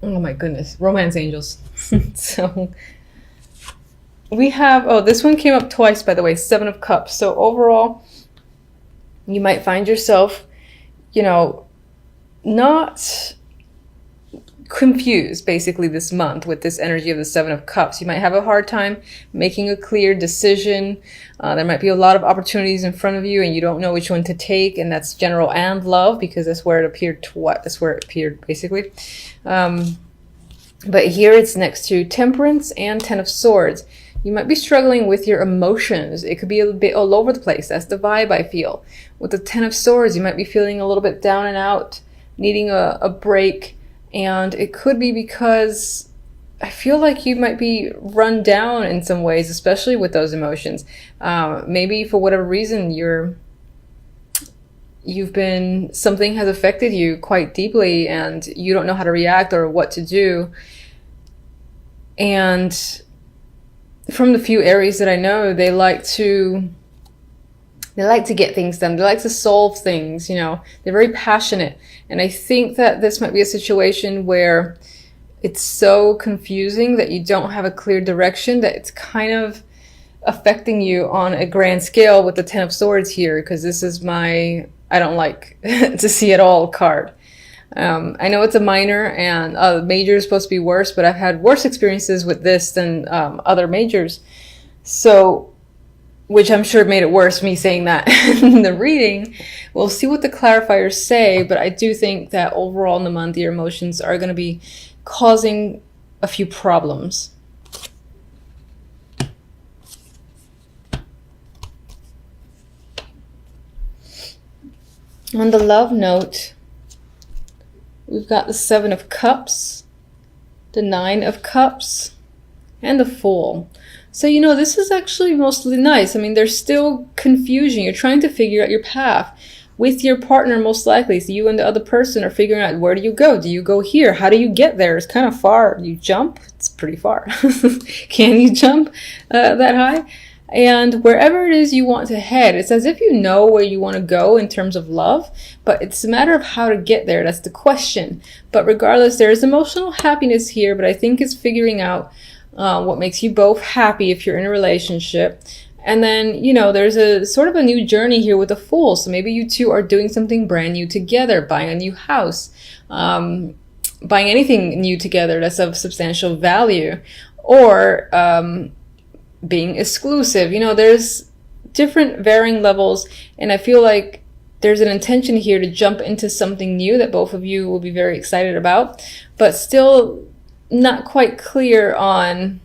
Oh my goodness, romance angels. So we have, oh, this one came up twice, by the way, Seven of Cups. So overall, you might find yourself, you know, not confused basically this month with this energy of the Seven of Cups. You might have a hard time making a clear decision. There might be a lot of opportunities in front of you and you don't know which one to take, and that's general and love, because that's where it appeared to what? That's where it appeared basically. But here it's next to Temperance and Ten of Swords. You might be struggling with your emotions. It could be a bit all over the place. That's the vibe I feel. With the Ten of Swords, you might be feeling a little bit down and out, needing a break. And it could be because I feel like you might be run down in some ways, especially with those emotions. Maybe for whatever reason, something has affected you quite deeply and you don't know how to react or what to do. And from the few Aries that I know, they like to get things done. They like to solve things, you know. They're very passionate. And I think that this might be a situation where it's so confusing that you don't have a clear direction, that it's kind of affecting you on a grand scale with the Ten of Swords here, because this is my I don't like to see it all card. I know it's a minor and major is supposed to be worse, but I've had worse experiences with this than other majors. So, which I'm sure made it worse, me saying that in the reading. We'll see what the clarifiers say, but I do think that overall in the month, your emotions are going to be causing a few problems. On the love note, we've got the Seven of Cups, the Nine of Cups, and the Fool. So, you know, this is actually mostly nice. I mean, there's still confusion. You're trying to figure out your path with your partner, most likely. So you and the other person are figuring out, where do you go? Do you go here? How do you get there? It's kind of far. You jump? It's pretty far. Can you jump that high? And wherever it is you want to head, it's as if you know where you want to go in terms of love, but it's a matter of how to get there. That's the question. But regardless, there is emotional happiness here, but I think it's figuring out what makes you both happy if you're in a relationship. And then, you know, there's a sort of a new journey here with the Fool. So maybe you two are doing something brand new together, buying a new house, buying anything new together that's of substantial value, or being exclusive. You know, there's different varying levels, and I feel like there's an intention here to jump into something new that both of you will be very excited about, but still not quite clear on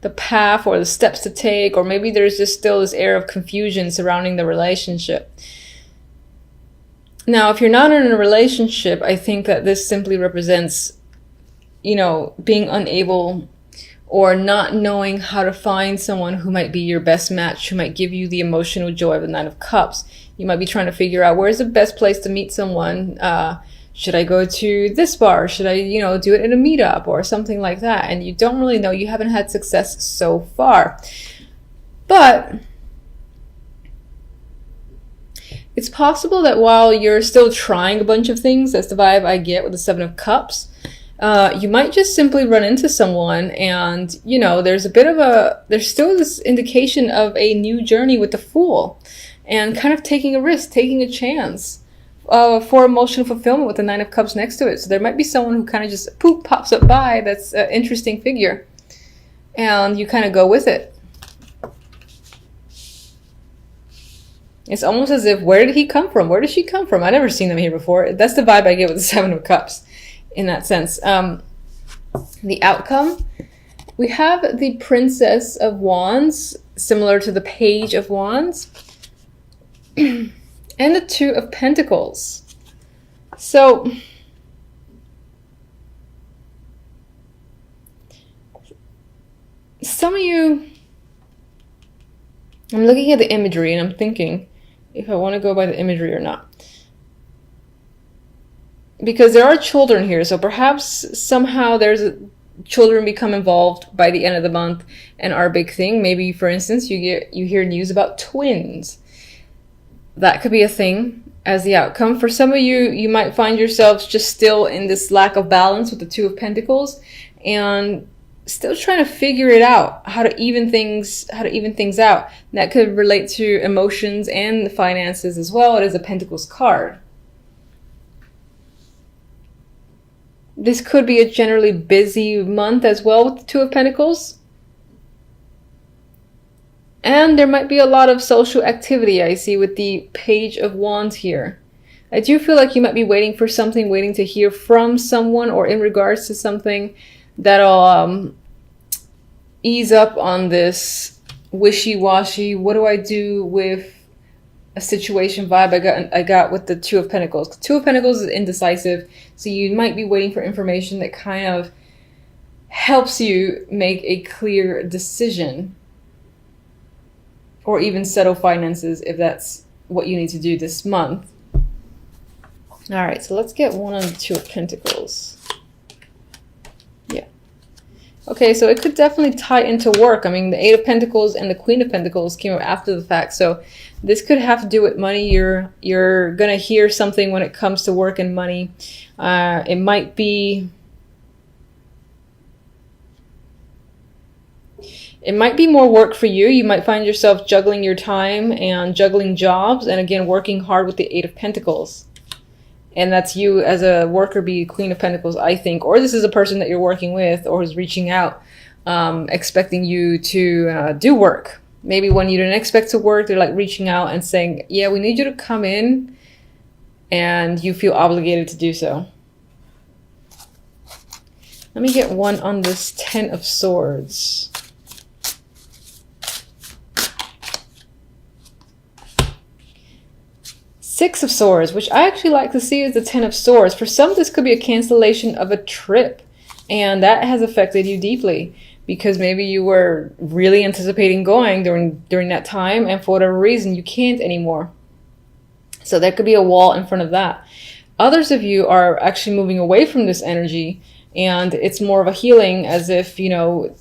the path or the steps to take, or maybe there's just still this air of confusion surrounding the relationship. Now, if you're not in a relationship, I think that this simply represents, you know, being unable or not knowing how to find someone who might be your best match, who might give you the emotional joy of the Nine of Cups. You might be trying to figure out, where's the best place to meet someone? Should I go to this bar? Should I, you know, do it in a meetup or something like that? And you don't really know. You haven't had success so far. But it's possible that while you're still trying a bunch of things, that's the vibe I get with the Seven of Cups, you might just simply run into someone and, you know, there's still this indication of a new journey with the Fool and kind of taking a risk, taking a chance for emotional fulfillment with the Nine of Cups next to it. So there might be someone who kind of just poof, pops up by that's an interesting figure and you kind of go with it. It's almost as if, where did he come from? Where did she come from? I've never seen them here before. That's the vibe I get with the Seven of Cups in that sense. The outcome, we have the Princess of Wands, similar to the Page of Wands, and the Two of Pentacles. So some of you, I'm looking at the imagery and I'm thinking if I want to go by the imagery or not. Because there are children here, so perhaps somehow children become involved by the end of the month and are a big thing. Maybe, for instance, you hear news about twins. That could be a thing. as the outcome. For some of you, you might find yourselves just still in this lack of balance with the Two of Pentacles and still trying to figure it out, how to even things out. And that could relate to emotions and the finances as well. It is a Pentacles card. This could be a generally busy month as well with the Two of Pentacles. And there might be a lot of social activity I see with the Page of Wands here. I do feel like you might be waiting for something, waiting to hear from someone or in regards to something that'll ease up on this wishy-washy, what do I do with a situation vibe I got with the Two of Pentacles. Two of Pentacles is indecisive, so you might be waiting for information that kind of helps you make a clear decision. Or even settle finances if that's what you need to do this month. All right, so let's get one on the Two of Pentacles. Yeah. Okay, so it could definitely tie into work. I mean, the Eight of Pentacles and the Queen of Pentacles came up after the fact. So this could have to do with money. You're going to hear something when it comes to work and money. It might be... It might be more work for you. You might find yourself juggling your time and juggling jobs. And again, working hard with the Eight of Pentacles. And that's you as a worker, be Queen of Pentacles, I think. Or this is a person that you're working with or is reaching out, expecting you to do work. Maybe when you didn't expect to work, they're like reaching out and saying, yeah, we need you to come in. And you feel obligated to do so. Let me get one on this Ten of Swords. Six of Swords, which I actually like to see as the Ten of Swords. For some, this could be a cancellation of a trip, and that has affected you deeply because maybe you were really anticipating going during that time, and for whatever reason, you can't anymore. So there could be a wall in front of that. Others of you are actually moving away from this energy, and it's more of a healing, as if, you know,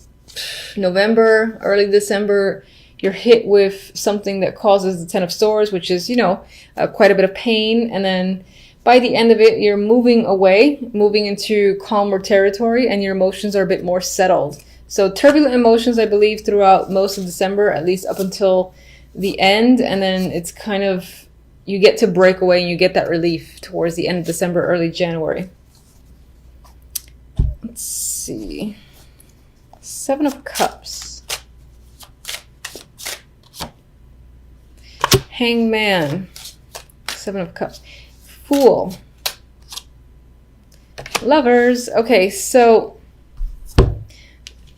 November, early December, you're hit with something that causes the Ten of Swords, which is, you know, quite a bit of pain. And then by the end of it, you're moving away, moving into calmer territory, and your emotions are a bit more settled. So turbulent emotions, I believe, throughout most of December, at least up until the end. And then it's kind of, you get to break away and you get that relief towards the end of December, early January. Let's see. Seven of Cups. Hangman. Seven of Cups. Fool. Lovers. Okay, so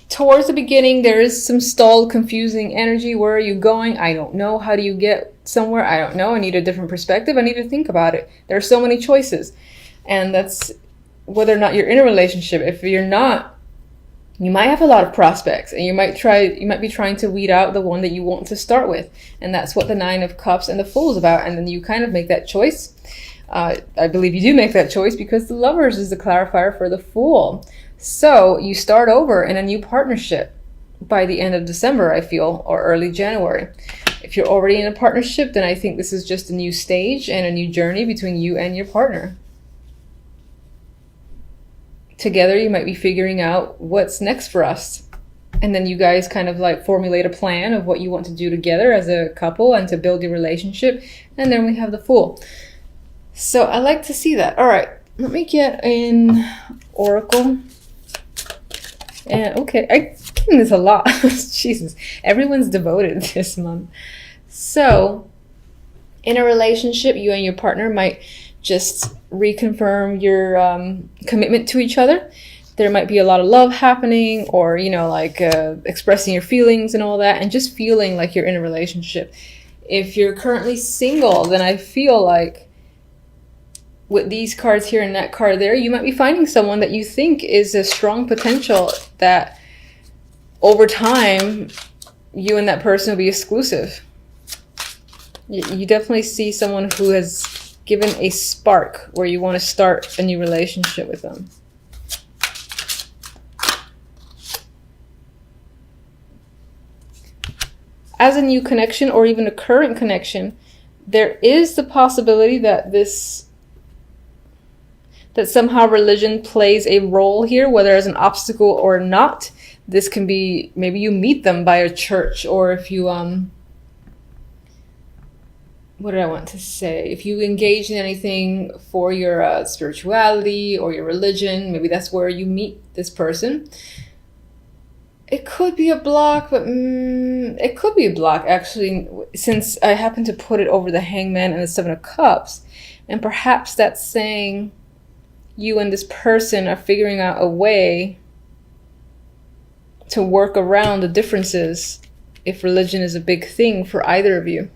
towards the beginning, there is some stalled, confusing energy. Where are you going? I don't know. How do you get somewhere? I don't know. I need a different perspective. I need to think about it. There are so many choices. And that's whether or not you're in a relationship. If you're not, you might have a lot of prospects, and you might be trying to weed out the one that you want to start with. And that's what the Nine of Cups and the Fool is about. And then you kind of make that choice. I believe you do make that choice because the Lovers is the clarifier for the Fool. So you start over in a new partnership by the end of December, I feel, or early January. If you're already in a partnership, then I think this is just a new stage and a new journey between you and your partner. Together, you might be figuring out what's next for us. And then you guys kind of like formulate a plan of what you want to do together as a couple and to build your relationship. And then we have the Fool. So I like to see that. All right, let me get an Oracle. And okay, I'm getting this a lot. Jesus, everyone's devoted this month. So in a relationship, you and your partner might just reconfirm your commitment to each other. There might be a lot of love happening, or, you know, like expressing your feelings and all that, and just feeling like you're in a relationship. If you're currently single, then I feel like with these cards here and that card there, you might be finding someone that you think is a strong potential, that over time, you and that person will be exclusive. You definitely see someone who has given a spark where you want to start a new relationship with them. As a new connection, or even a current connection, there is the possibility that that somehow religion plays a role here, whether as an obstacle or not. This can be, maybe you meet them by a church, or if you, what did I want to say? If you engage in anything for your spirituality or your religion, maybe that's where you meet this person. It could be a block, but it could be a block, actually, since I happen to put it over the Hangman and the Seven of Cups. And perhaps that's saying you and this person are figuring out a way to work around the differences if religion is a big thing for either of you.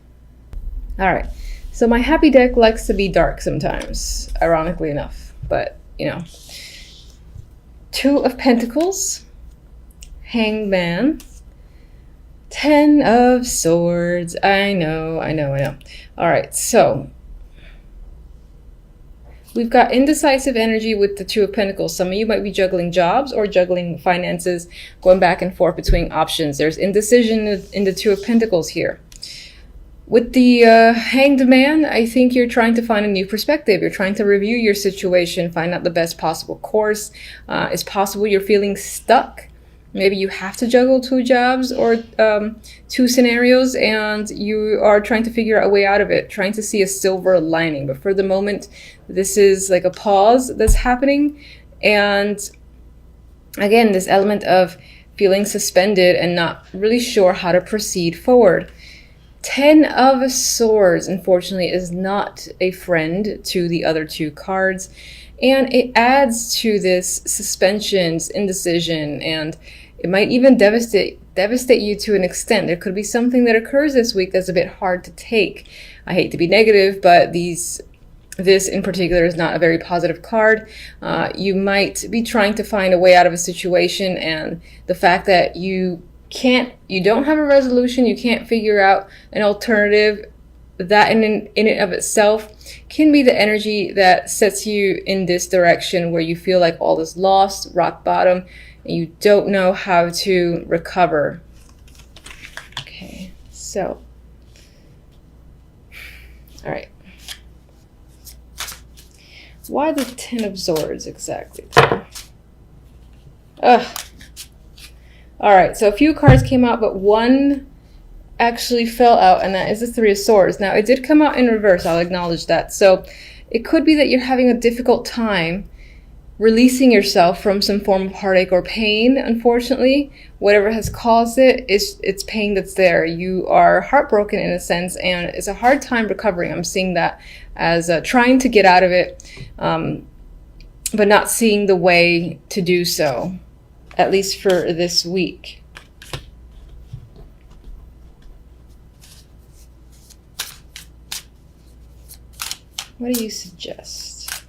All right, so my happy deck likes to be dark sometimes, ironically enough, but you know. Two of Pentacles, Hangman, Ten of Swords. I know. All right, so we've got indecisive energy with the Two of Pentacles. Some of you might be juggling jobs or juggling finances, going back and forth between options. There's indecision in the Two of Pentacles here. With the Hanged Man, I think you're trying to find a new perspective. You're trying to review your situation, find out the best possible course. It's possible you're feeling stuck. Maybe you have to juggle two jobs or two scenarios, and you are trying to figure out a way out of it, trying to see a silver lining. But for the moment, this is like a pause that's happening. And again, this element of feeling suspended and not really sure how to proceed forward. Ten of Swords, unfortunately, is not a friend to the other two cards. And it adds to this suspensions, indecision, and it might even devastate you to an extent. There could be something that occurs this week that's a bit hard to take. I hate to be negative, but this in particular is not a very positive card. You might be trying to find a way out of a situation, and the fact that you don't have a resolution, you can't figure out an alternative, that in and of itself can be the energy that sets you in this direction where you feel like all is lost, rock bottom, and you don't know how to recover. Okay, so, all right. Why the Ten of Swords exactly? Ugh. All right, so a few cards came out, but one actually fell out, and that is the Three of Swords. Now, it did come out in reverse, I'll acknowledge that. So it could be that you're having a difficult time releasing yourself from some form of heartache or pain, unfortunately. Whatever has caused it, it's pain that's there. You are heartbroken in a sense, and it's a hard time recovering. I'm seeing that as trying to get out of it, but not seeing the way to do so, at least for this week. What do you suggest?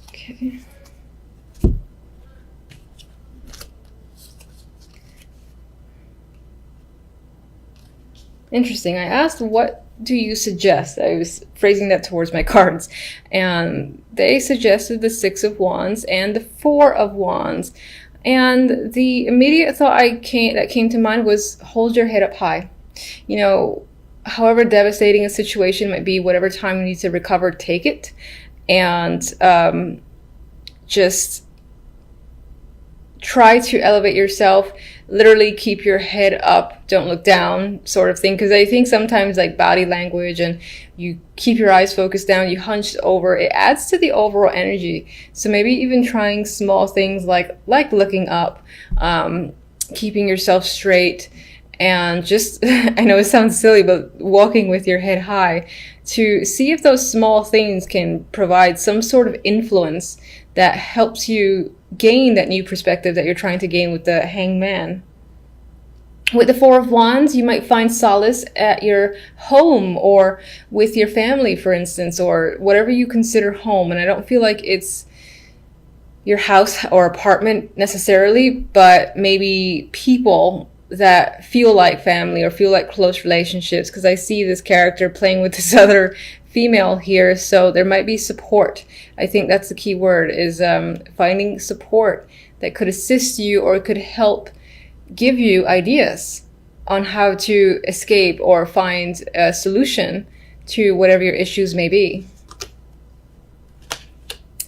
Okay. Interesting. I asked, what do you suggest? I was phrasing that towards my cards, and they suggested the Six of Wands and the Four of Wands. And the immediate thought that came to mind was, hold your head up high. You know, however devastating a situation might be, whatever time you need to recover, take it. And just try to elevate yourself. Literally keep your head up, don't look down, sort of thing. Because I think sometimes like body language and you keep your eyes focused down, you hunched over, it adds to the overall energy. So maybe even trying small things like looking up, keeping yourself straight, and just, I know it sounds silly, but walking with your head high to see if those small things can provide some sort of influence that helps you gain that new perspective that you're trying to gain with the Hangman. With the Four of Wands, you might find solace at your home or with your family, for instance, or whatever you consider home. And I don't feel like it's your house or apartment necessarily, but maybe people that feel like family or feel like close relationships, because I see this character playing with this other female here, so there might be support. I think that's the key word, is finding support that could assist you or could help give you ideas on how to escape or find a solution to whatever your issues may be.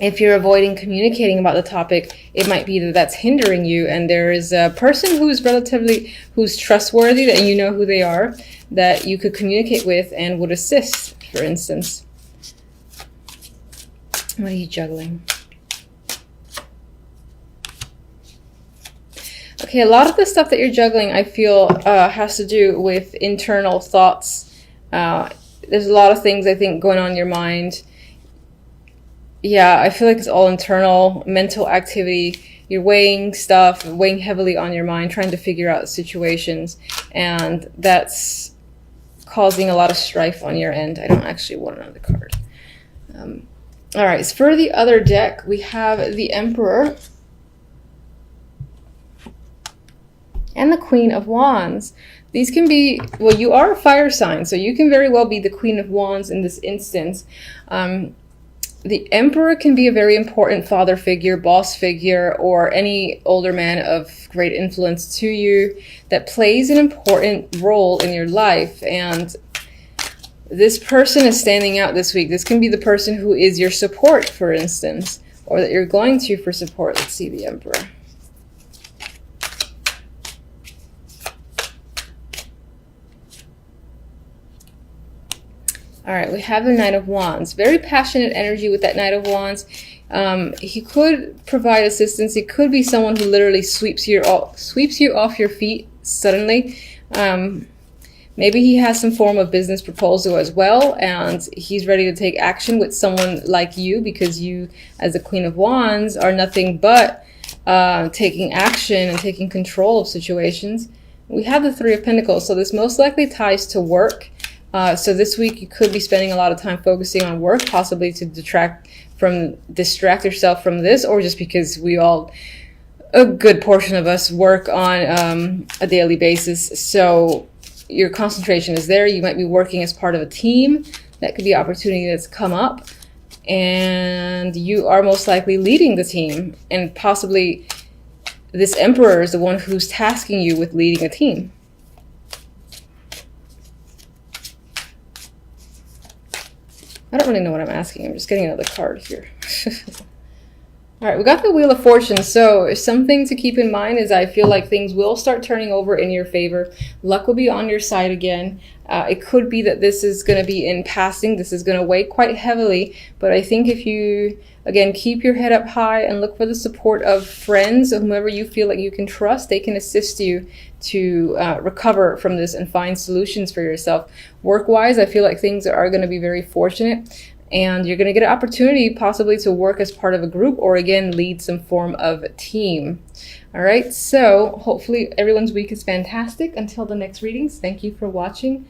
If you're avoiding communicating about the topic, it might be that that's hindering you, and there is a person who's trustworthy, that you know who they are, that you could communicate with and would assist, for instance. What are you juggling? Okay, a lot of the stuff that you're juggling, I feel, has to do with internal thoughts. There's a lot of things, I think, going on in your mind. Yeah, I feel like it's all internal, mental activity. You're weighing stuff, weighing heavily on your mind, trying to figure out situations, and that's causing a lot of strife on your end. I don't actually want another card. All right, so for the other deck, we have the Emperor and the Queen of Wands. These can be, well, you are a fire sign, so you can very well be the Queen of Wands in this instance. The Emperor can be a very important father figure, boss figure, or any older man of great influence to you that plays an important role in your life. And this person is standing out this week. This can be the person who is your support, for instance, or that you're going to for support. Let's see the Emperor. All right, we have the Knight of Wands. Very passionate energy with that Knight of Wands. He could provide assistance. He could be someone who literally sweeps you off your feet suddenly. Maybe he has some form of business proposal as well, and he's ready to take action with someone like you, because you, as the Queen of Wands, are nothing but taking action and taking control of situations. We have the Three of Pentacles, so this most likely ties to work. So this week you could be spending a lot of time focusing on work, possibly to distract yourself from this, or just because a good portion of us work on a daily basis. So your concentration is there. You might be working as part of a team. That could be an opportunity that's come up, and you are most likely leading the team, and possibly this Emperor is the one who's tasking you with leading a team. I don't really know what I'm asking. I'm just getting another card here. All right, we got the Wheel of Fortune. So something to keep in mind is I feel like things will start turning over in your favor. Luck will be on your side again. It could be that this is going to be in passing. This is going to weigh quite heavily. But I think if you, again, keep your head up high and look for the support of friends, or whomever you feel like you can trust, they can assist you to recover from this and find solutions for yourself. Work-wise, I feel like things are going to be very fortunate, and you're going to get an opportunity possibly to work as part of a group, or again, lead some form of team. All right, so hopefully everyone's week is fantastic. Until the next readings, thank you for watching.